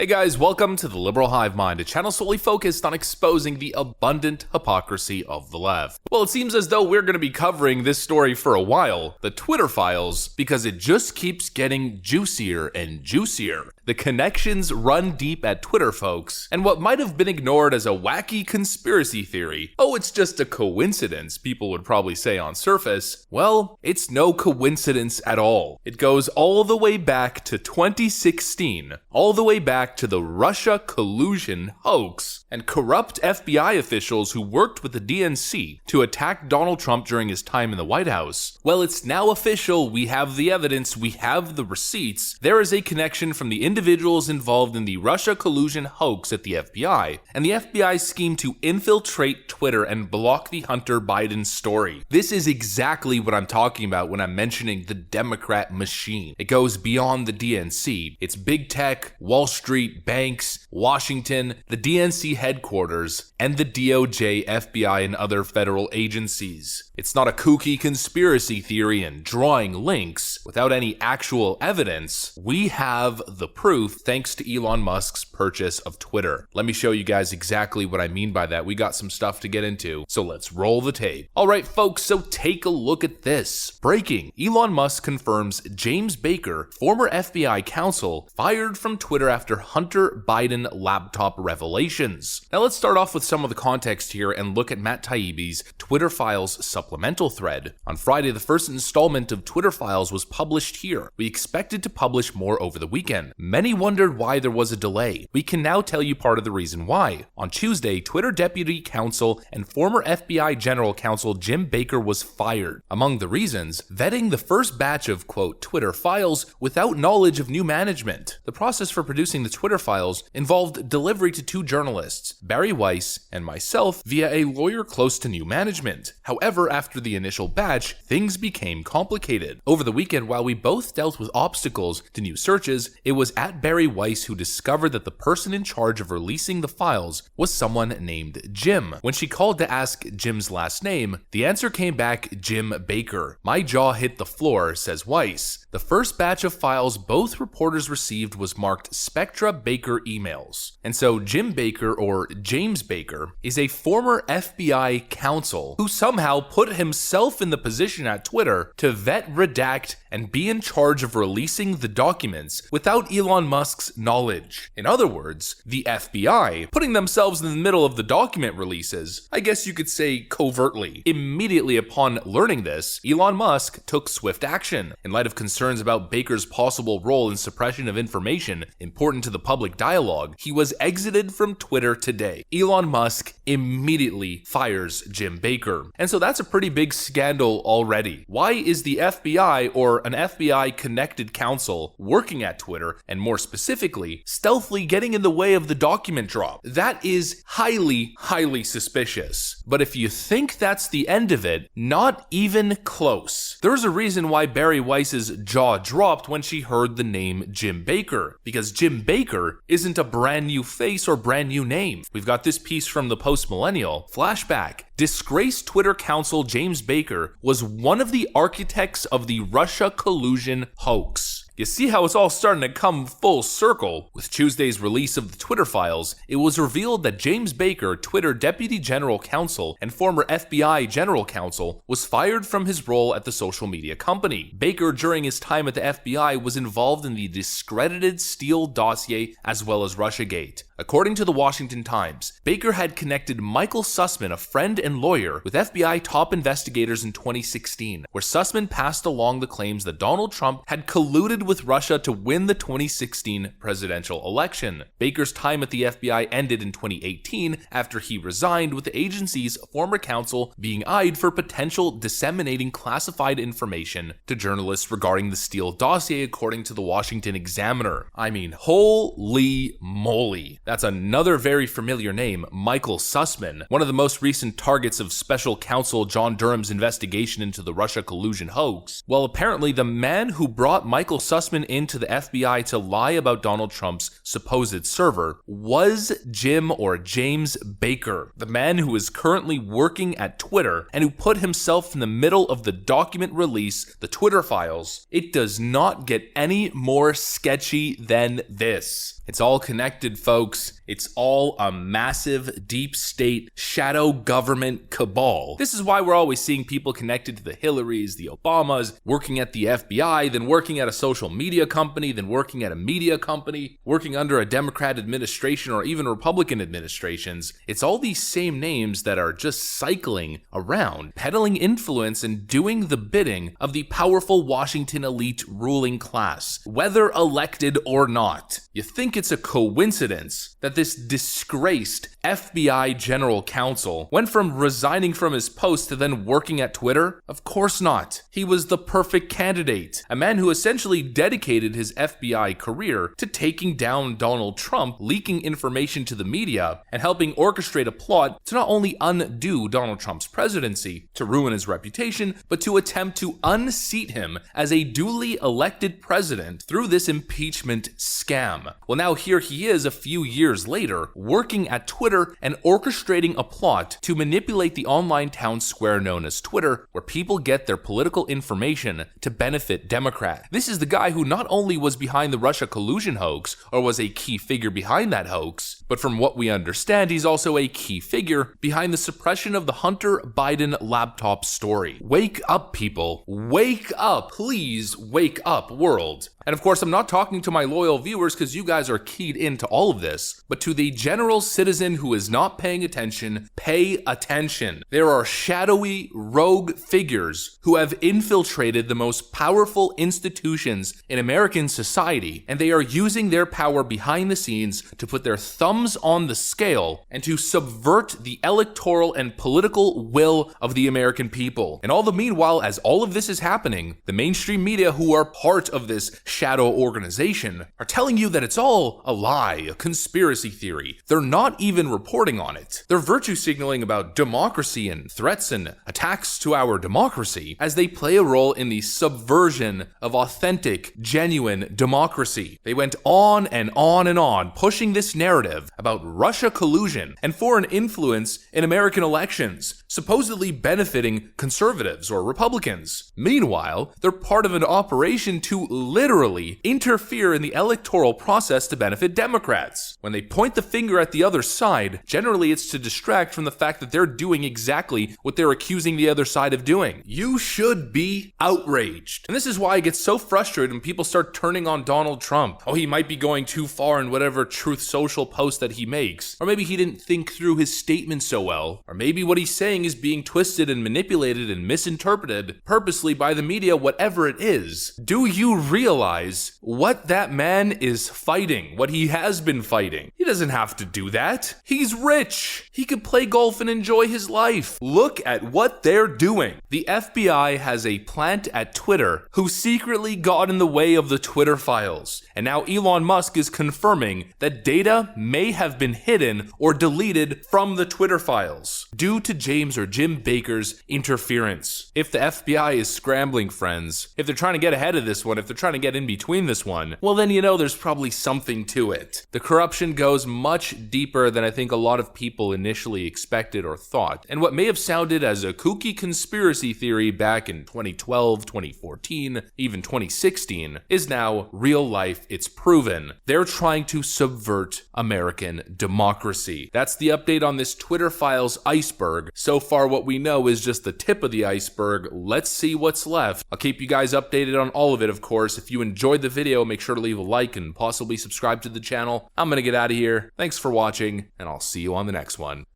Hey guys, welcome to the Liberal Hive Mind, a channel solely focused on exposing the abundant hypocrisy of the left. Well, it seems as though we're going to be covering this story for a while, the Twitter files, because it just keeps getting juicier and juicier. The connections run deep at Twitter, folks, and what might have been ignored as a wacky conspiracy theory, oh, it's just a coincidence, people would probably say on surface, well, it's no coincidence at all. It goes all the way back to 2016, all the way back to the Russia collusion hoax and corrupt FBI officials who worked with the DNC to attack Donald Trump during his time in the White House. Well, it's now official. We have the evidence. We have the receipts. There is a connection from the individuals involved in the Russia collusion hoax at the FBI and the FBI's scheme to infiltrate Twitter and block the Hunter Biden story. This is exactly what I'm talking about when I'm mentioning the Democrat machine. It goes beyond the DNC. It's big tech, Wall Street, banks, Washington, the DNC headquarters, and the DOJ, FBI, and other federal agencies. It's not a kooky conspiracy theory and drawing links without any actual evidence. We have the proof thanks to Elon Musk's purchase of Twitter. Let me show you guys exactly what I mean by that. We got some stuff to get into, so let's roll the tape. Alright folks, so take a look at this. Breaking: Elon Musk confirms James Baker, former FBI counsel, fired from Twitter after Hunter Biden laptop revelations. Now let's start off with some of the context here and look at Matt Taibbi's Twitter Files supplemental thread. On Friday, the first installment of Twitter Files was published here. We expected to publish more over the weekend. Many wondered why there was a delay. We can now tell you part of the reason why. On Tuesday, Twitter Deputy Counsel and former FBI General Counsel Jim Baker was fired. Among the reasons, vetting the first batch of, quote, Twitter files without knowledge of new management. The process for producing the Twitter files involved delivery to two journalists, Bari Weiss and myself, via a lawyer close to new management. However, after the initial batch, things became complicated. Over the weekend, while we both dealt with obstacles to new searches, it was at Bari Weiss who discovered that the person in charge of releasing the files was someone named Jim. When she called to ask Jim's last name, the answer came back Jim Baker. My jaw hit the floor, says Weiss. The first batch of files both reporters received was marked Spectra Baker emails. And so Jim Baker, or James Baker, is a former FBI counsel who somehow put himself in the position at Twitter to vet, redact, and be in charge of releasing the documents without Elon Musk's knowledge. In other words, the FBI putting themselves in the middle of the document releases, I guess you could say covertly. Immediately upon learning this, Elon Musk took swift action. In light of concerns about Baker's possible role in suppression of information important to the public dialogue, he was exited from Twitter today. Elon Musk immediately fires Jim Baker. And so that's a pretty big scandal already. Why is the FBI or an FBI connected counsel working at Twitter, and more specifically, stealthily getting in the way of the document drop? That is highly, highly suspicious. But if you think that's the end of it, not even close. There's a reason why Bari Weiss's jaw dropped when she heard the name Jim Baker, because Jim Baker isn't a brand new face or brand new name. We've got this piece from the Post-Millennial. Flashback: disgraced Twitter counsel James Baker was one of the architects of the Russia collusion hoax. You see how it's all starting to come full circle? With Tuesday's release of the Twitter files, it was revealed that James Baker, Twitter Deputy General Counsel and former FBI General Counsel, was fired from his role at the social media company. Baker, during his time at the FBI, was involved in the discredited Steele dossier as well as Russiagate. According to the Washington Times, Baker had connected Michael Sussman, a friend and lawyer, with FBI top investigators in 2016, where Sussman passed along the claims that Donald Trump had colluded with Russia to win the 2016 presidential election. Baker's time at the FBI ended in 2018 after he resigned, with the agency's former counsel being eyed for potential disseminating classified information to journalists regarding the Steele dossier, according to the Washington Examiner. I mean, holy moly. That's another very familiar name, Michael Sussman, one of the most recent targets of special counsel John Durham's investigation into the Russia collusion hoax. Well, apparently the man who brought Michael Sussman Sussman into the FBI to lie about Donald Trump's supposed server was Jim or James Baker, the man who is currently working at Twitter and who put himself in the middle of the document release, the Twitter files. It does not get any more sketchy than this. It's all connected, folks. It's all a massive deep state shadow government cabal. This is why we're always seeing people connected to the Hillarys, the Obamas, working at the FBI, then working at a social media company, then working at a media company, working under a Democrat administration or even Republican administrations. It's all these same names that are just cycling around, peddling influence and doing the bidding of the powerful Washington elite ruling class, whether elected or not. You think it's a coincidence that this disgraced FBI general counsel went from resigning from his post to then working at Twitter? Of course not. He was the perfect candidate, a man who essentially dedicated his FBI career to taking down Donald Trump, leaking information to the media, and helping orchestrate a plot to not only undo Donald Trump's presidency, to ruin his reputation, but to attempt to unseat him as a duly elected president through this impeachment scam. Well, now here he is a few years later, working at Twitter and orchestrating a plot to manipulate the online town square known as Twitter, where people get their political information to benefit Democrats. This is the guy who not only was behind the Russia collusion hoax, or was a key figure behind that hoax, but from what we understand, he's also a key figure behind the suppression of the Hunter Biden laptop story. Wake up, people. Wake up. Please wake up, world. And of course, I'm not talking to my loyal viewers because you guys are keyed into all of this, but to the general citizen who is not paying attention, pay attention. There are shadowy, rogue figures who have infiltrated the most powerful institutions in American society, and they are using their power behind the scenes to put their thumbs on the scale and to subvert the electoral and political will of the American people. And all the meanwhile, as all of this is happening, the mainstream media who are part of this shadow organization are telling you that it's all a lie, a conspiracy theory. They're not even reporting on it. They're virtue signaling about democracy and threats and attacks to our democracy as they play a role in the subversion of authentic, genuine democracy. They went on and on and on, pushing this narrative about Russia collusion and foreign influence in American elections, supposedly benefiting conservatives or Republicans. Meanwhile, they're part of an operation to literally interfere in the electoral process to benefit Democrats. When they point the finger at the other side, generally it's to distract from the fact that they're doing exactly what they're accusing the other side of doing. You should be outraged. And this is why I get so frustrated when people start turning on Donald Trump. Oh, he might be going too far in whatever Truth Social post that he makes. Or maybe he didn't think through his statement so well. Or maybe what he's saying is being twisted and manipulated and misinterpreted purposely by the media, whatever it is. Do you realize what that man is fighting, what he has been fighting? He doesn't have to do that. He's rich. He could play golf and enjoy his life. Look at what they're doing. The FBI has a plant at Twitter who secretly got in the way of the Twitter files. And now Elon Musk is confirming that data may have been hidden or deleted from the Twitter files due to James or Jim Baker's interference. If the FBI is scrambling, friends, if they're trying to get ahead of this one, if they're trying to get in between this one, well then you know there's probably something to it. The corruption goes much deeper than I think a lot of people initially expected or thought. And what may have sounded as a kooky conspiracy theory back in 2012, 2014, even 2016, is now real life. It's proven. They're trying to subvert American democracy. That's the update on this Twitter files iceberg. So far what we know is just the tip of the iceberg. Let's see what's left. I'll keep you guys updated on all of it, of course. If you enjoyed the video, make sure to leave a like and possibly subscribe to the channel. I'm gonna get out of here. Thanks for watching, and I'll see you on the next one.